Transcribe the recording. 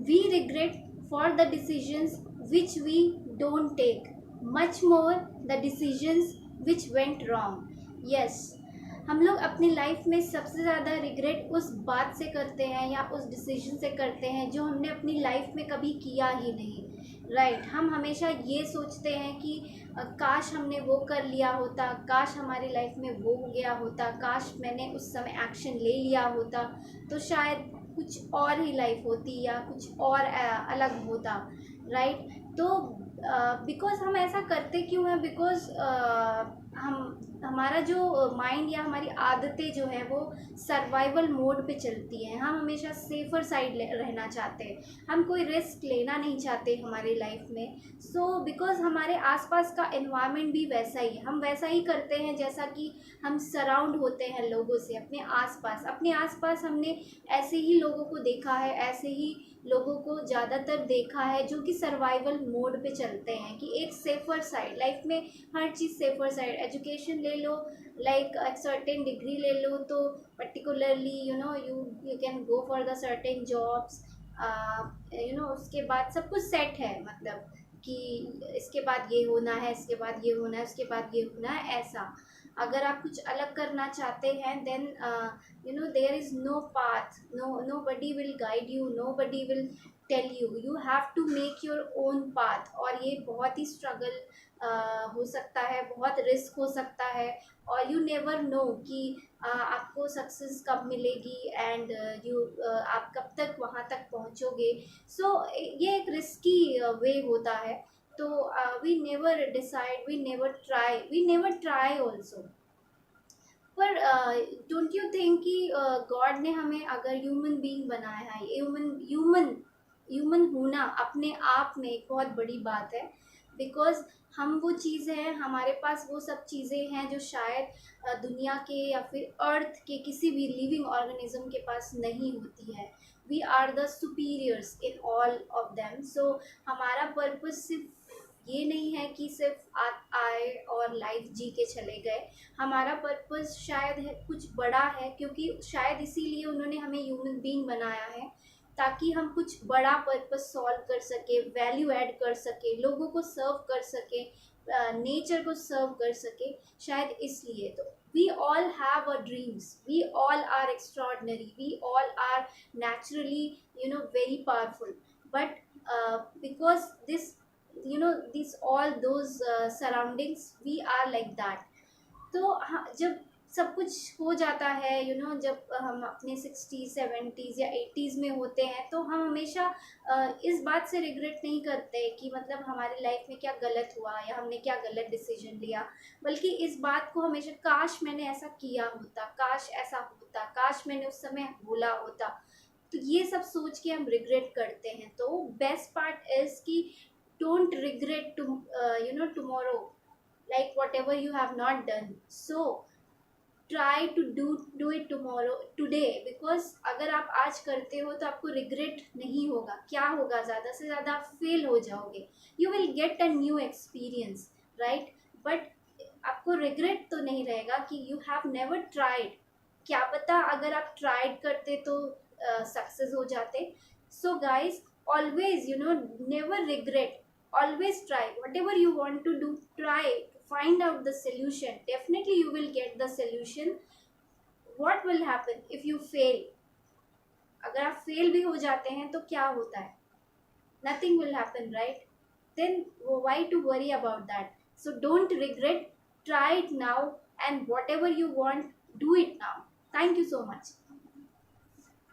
We regret for the decisions which we don't take, much more the decisions which went wrong. Yes, हम लोग अपनी life में सबसे ज़्यादा रिग्रेट उस बात से करते हैं या उस डिसीजन से करते हैं जो हमने अपनी लाइफ में कभी किया ही नहीं। राइट, हम हमेशा ये सोचते हैं कि काश हमने वो कर लिया होता, काश हमारी लाइफ में वो हो गया होता, काश मैंने उस समय एक्शन ले लिया होता तो शायद कुछ और ही लाइफ होती या कुछ और अलग होता। राइट, तो बिकॉज हम ऐसा करते क्यों हैं? बिकॉज हमारा जो माइंड या हमारी आदतें जो है वो सर्वाइवल मोड पे चलती हैं। हम हमेशा सेफ़र साइड रहना चाहते हैं, हम कोई रिस्क लेना नहीं चाहते हमारी लाइफ में। सो बिकॉज हमारे आसपास का एनवायरनमेंट भी वैसा ही है, हम वैसा ही करते हैं जैसा कि हम सराउंड होते हैं लोगों से। अपने आसपास हमने ऐसे ही लोगों को देखा है, ऐसे ही लोगों को ज़्यादातर देखा है जो कि सर्वाइवल मोड पे चलते हैं कि एक सेफ़र साइड लाइफ में, हर चीज़ सेफ़र साइड। एजुकेशन ले लो, लाइक एक सर्टेन डिग्री ले लो तो particularly you can go for the certain jobs. उसके बाद सब कुछ सेट है, मतलब कि इसके बाद ये होना है, इसके बाद ये होना है, उसके बाद ये होना है, ऐसा। अगर आप कुछ अलग करना चाहते हैं then there is no path, nobody will guide you, nobody will tell you have to make your own path। और ये बहुत ही स्ट्रगल हो सकता है, बहुत रिस्क हो सकता है, और यू नेवर नो कि आपको सक्सेस कब मिलेगी एंड आप कब तक वहाँ तक पहुँचोगे। सो ये एक रिस्की वे होता है। तो we never decide, we never try also. पर डोंट यू थिंक कि गॉड ने हमें अगर ह्यूमन बीइंग बनाया है, ह्यूमन होना अपने आप में एक बहुत बड़ी बात है। बिकॉज हम वो चीज़ हैं, हमारे पास वो सब चीज़ें हैं जो शायद दुनिया के या फिर अर्थ के किसी भी लिविंग ऑर्गेनिज्म के पास नहीं होती है। We are the superiors in all of them. So हमारा पर्पस सिर्फ ये नहीं है कि सिर्फ आए और लाइफ जी के चले गए। हमारा पर्पस शायद है कुछ बड़ा है, क्योंकि शायद इसीलिए उन्होंने हमें ह्यूमन बीइंग बनाया है, ताकि हम कुछ बड़ा पर्पस सॉल्व कर सके, वैल्यू ऐड कर सके, लोगों को सर्व कर सके, नेचर को सर्व कर सके, शायद इसलिए। तो we all have a dreams, we all are extraordinary, we all are naturally very powerful, but because these all those surroundings, we are like that। तो जब सब कुछ हो जाता है, जब हम अपने 60s 70s या 80s में होते हैं तो हम हमेशा इस बात से रिग्रेट नहीं करते कि मतलब हमारी लाइफ में क्या गलत हुआ या हमने क्या गलत डिसीजन लिया, बल्कि इस बात को हमेशा काश मैंने ऐसा किया होता, काश ऐसा होता, काश मैंने उस समय बोला होता। तो ये सब सोच के हम रिग्रेट करते हैं। तो बेस्ट पार्ट इज़ कि don't regret tomorrow, like whatever you have not done, so try to do it tomorrow today। because अगर आप आज करते हो तो आपको रिग्रेट नहीं होगा। क्या होगा? ज़्यादा से ज़्यादा आप फेल हो जाओगे, you will get a new experience, right, but आपको रिग्रेट तो नहीं रहेगा कि यू हैव नेवर ट्राइड। क्या पता अगर आप ट्राइड करते तो सक्सेस हो जाते। So guys, always never regret, always try whatever you want to do, try to find out the solution, definitely you will get the solution। what will happen if you fail? अगर आप fail भी हो जाते हैं तो क्या होता है? nothing will happen, right? then why to worry about that? so don't regret, try it now, and whatever you want, do it now। thank you so much।